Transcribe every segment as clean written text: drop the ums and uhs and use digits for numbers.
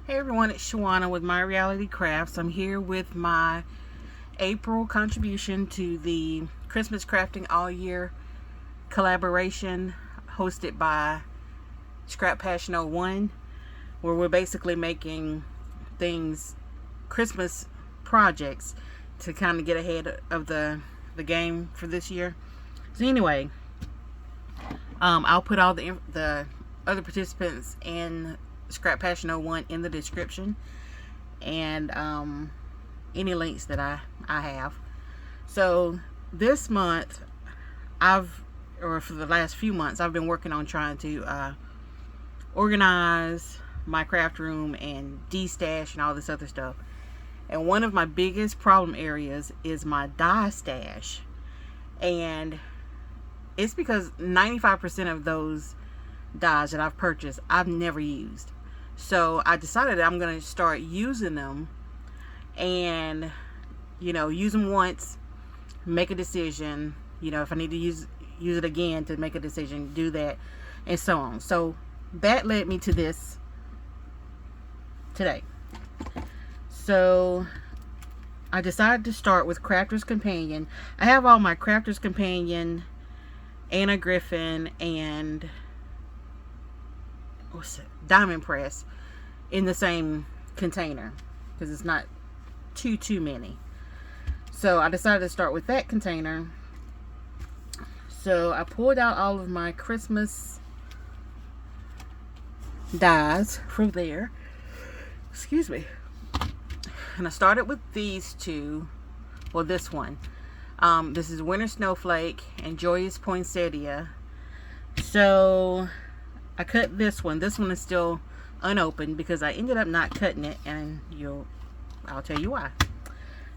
Hey everyone, it's Shawana with My Reality Crafts. I'm here with my April contribution to the Christmas Crafting All Year collaboration hosted by Scrap Passion 01, where we're basically making things, Christmas projects, to kind of get ahead of the game for this year. So anyway, I'll put all the other participants in Scrap Passion 01 in the description, and any links that I have. So this month, for the last few months, I've been working on trying to organize my craft room and de-stash and all this other stuff. And one of my biggest problem areas is my die stash. And it's because 95% of those dies that I've purchased, I've never used. So I decided that I'm going to start using them and, use them once, make a decision. If I need to use it again to make a decision, do that, and so on. So that led me to this today. So I decided to start with Crafter's Companion. I have all my Crafter's Companion, Anna Griffin, and Diamond Press in the same container because it's not too many. So I decided to start with that container. So I pulled out all of my Christmas dies from there. Excuse me. And I started with these two. Well, this one. This is Winter Snowflake and Joyous Poinsettia. So I cut this one. This one is still unopened because I ended up not cutting it, and I'll tell you why.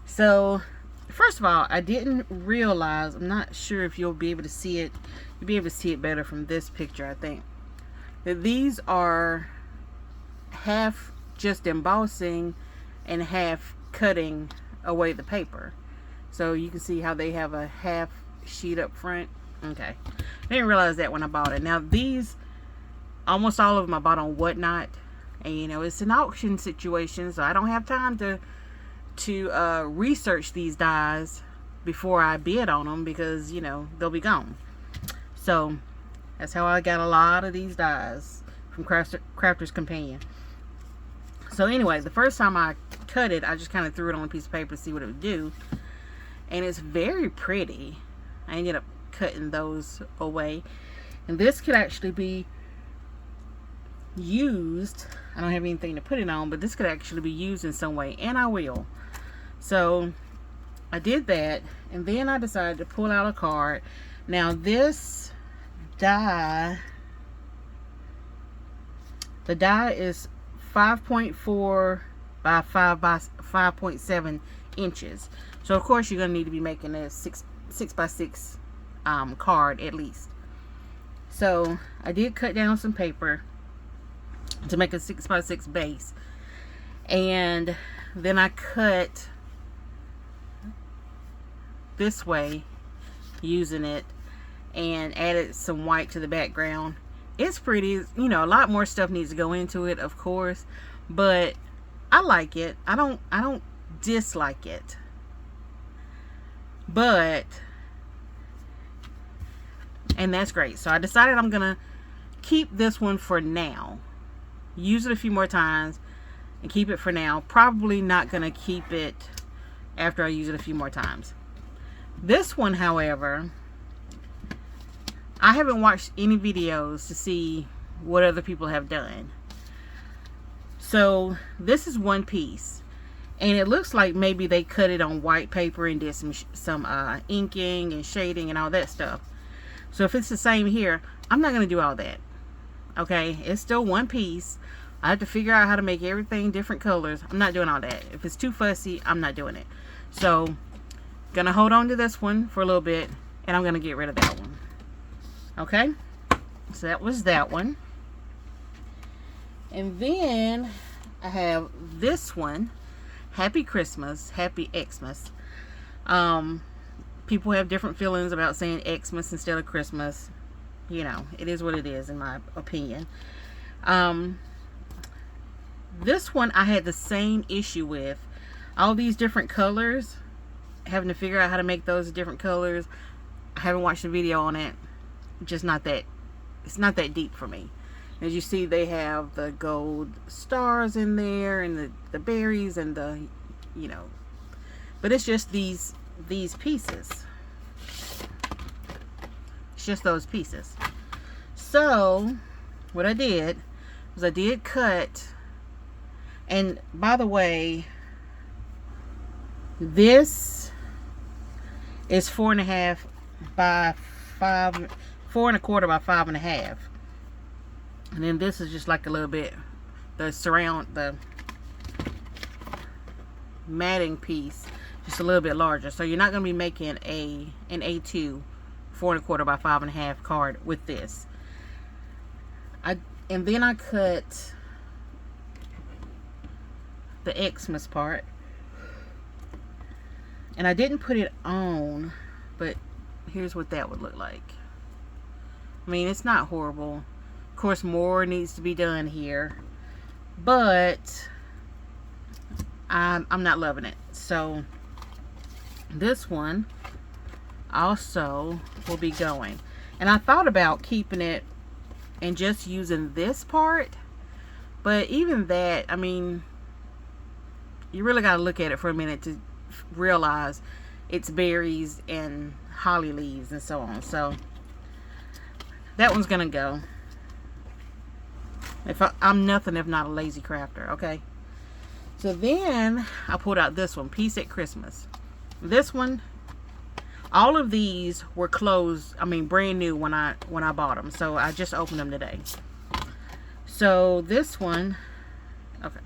So first of all, I didn't realize, I'm not sure if you'll be able to see it. You'll be able to see it better from this picture, I think, that these are half just embossing and half cutting away the paper. So you can see how they have a half sheet up front. Okay. I didn't realize that when I bought it. Now these, almost all of them I bought on Whatnot, and it's an auction situation, so I don't have time to research these dies before I bid on them because they'll be gone. So that's how I got a lot of these dies from Crafter's Companion. So anyway, the first time I cut it, I just kind of threw it on a piece of paper to see what it would do, and it's very pretty. I ended up cutting those away, and this could actually be used. I don't have anything to put it on, but this could actually be used in some way, and I will. So I did that, and then I decided to pull out a card. Now this die, the die is 5.4 by 5 by 5.7 inches. So of course you're going to need to be making a 6 by 6 card at least. So I did cut down some paper to make a 6 by 6 base, and then I cut this way using it and added some white to the background. It's pretty. A lot more stuff needs to go into it, of course, but I like it. I don't dislike it, and that's great. So I decided I'm gonna keep this one for now, use it a few more times, and keep it for now. Probably not gonna keep it after I use it a few more times. This one, however, I haven't watched any videos to see what other people have done. So this is one piece, and it looks like maybe they cut it on white paper and did some inking and shading and all that stuff. So if it's the same here, I'm not going to do all that. Okay, it's still one piece. I have to figure out how to make everything different colors. I'm not doing all that. If it's too fussy, I'm not doing it. So gonna hold on to this one for a little bit, and I'm gonna get rid of that one. Okay, so that was that one. And then I have this one, Happy Christmas, Happy Xmas. People have different feelings about saying Xmas instead of Christmas. It is what it is, in my opinion. This one I had the same issue with. All these different colors, having to figure out how to make those different colors. I haven't watched a video on it. Just not that, it's not that deep for me. As you see, they have the gold stars in there and the berries and the, you know, but it's just these pieces. It's just those pieces. So what I did was I did cut, and by the way, this is 4.5 by 5, 4.25 by 5.5, and then this is just like a little bit, the matting piece just a little bit larger. So you're not going to be making an A2 4.25 by 5.5 card with this. And then I cut the Xmas part, and I didn't put it on, but here's what that would look like. I mean, it's not horrible. Of course, more needs to be done here, but I'm not loving it. So this one also will be going, and I thought about keeping it and just using this part, but even that, I mean, you really got to look at it for a minute to realize it's berries and holly leaves and so on. So that one's gonna go. I'm nothing if not a lazy crafter. Okay, so then I pulled out this one, Peace at Christmas. This one, all of these were closed, I mean brand new when I bought them, so I just opened them today. So this one, okay,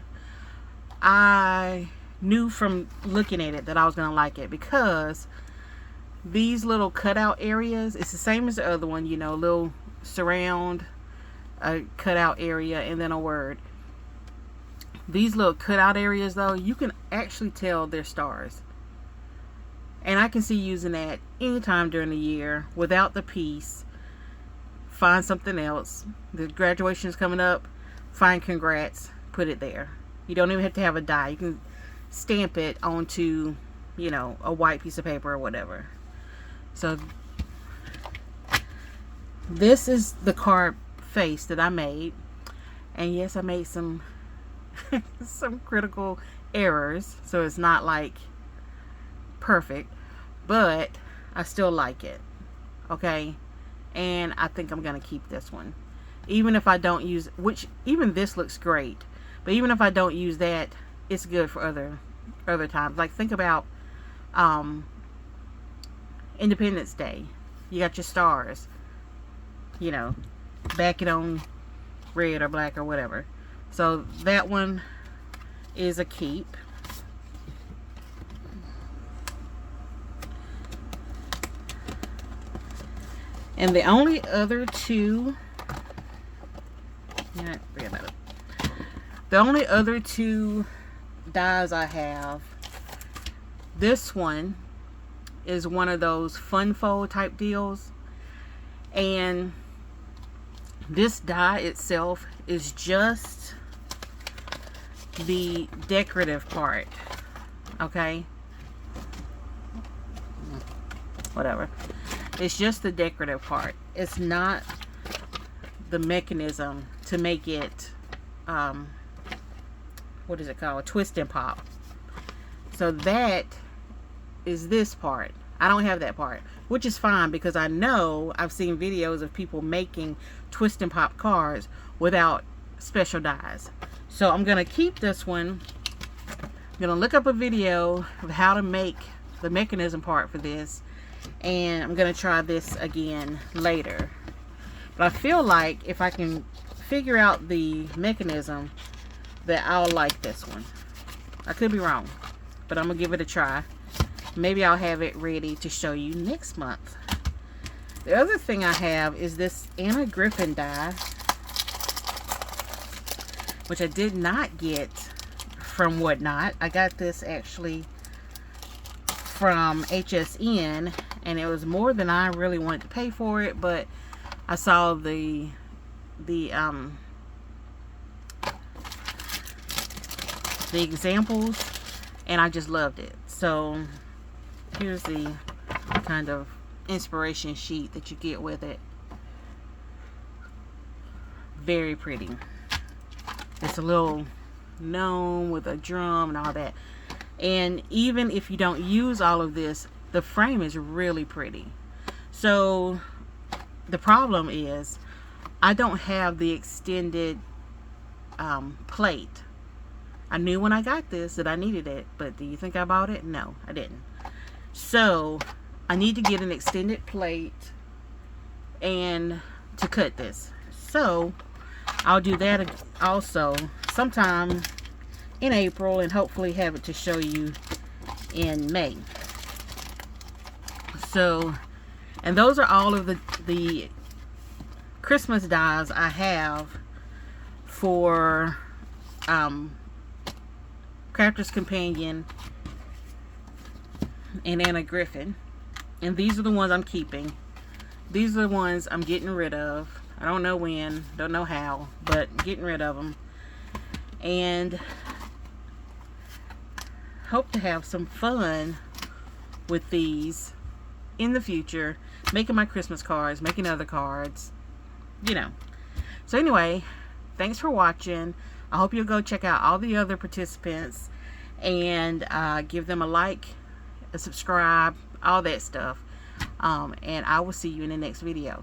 I knew from looking at it that I was gonna like it because these little cutout areas, it's the same as the other one, you know, little surround, a cutout area, and then a word. These little cutout areas though, you can actually tell they're stars. And I can see using that anytime during the year without the piece. Find something else. The graduation is coming up. Find congrats. Put it there. You don't even have to have a die. You can stamp it onto, you know, a white piece of paper or whatever. So this is the card face that I made. And yes, I made some some critical errors. So it's not like perfect, but I still like it. Okay, and I think I'm gonna keep this one, even if I don't use, which even this looks great, but even if I don't use that, it's good for other times. Like think about Independence Day. You got your stars, you know, back it on red or black or whatever. So that one is a keep. And the only other two, the only other two dies I have, this one is one of those fun fold type deals, and this die itself is just the decorative part. Okay, whatever. It's just the decorative part. It's not the mechanism to make it, what is it called? Twist and pop. So that is this part. I don't have that part, which is fine because I know I've seen videos of people making twist and pop cards without special dies. So I'm going to keep this one. I'm going to look up a video of how to make the mechanism part for this. And I'm going to try this again later. But I feel like if I can figure out the mechanism, that I'll like this one. I could be wrong, but I'm going to give it a try. Maybe I'll have it ready to show you next month. The other thing I have is this Anna Griffin die, which I did not get from Whatnot. I got this actually from HSN, and it was more than I really wanted to pay for it, but I saw the the examples, and I just loved it. So here's the kind of inspiration sheet that you get with it. Very pretty. It's a little gnome with a drum and all that. And even if you don't use all of this, the frame is really pretty. So the problem is I don't have the extended plate. I knew when I got this that I needed it, but do you think I bought it? No, I didn't. So I need to get an extended plate and to cut this. So I'll do that also sometime in April, and hopefully have it to show you in May. So, and those are all of the Christmas dies I have for Crafter's Companion and Anna Griffin. And these are the ones I'm keeping. These are the ones I'm getting rid of. I don't know when, don't know how, but getting rid of them. And hope to have some fun with these in the future, making my Christmas cards, making other cards, you know. So anyway, thanks for watching. I hope you'll go check out all the other participants and give them a like, a subscribe, all that stuff. And I will see you in the next video.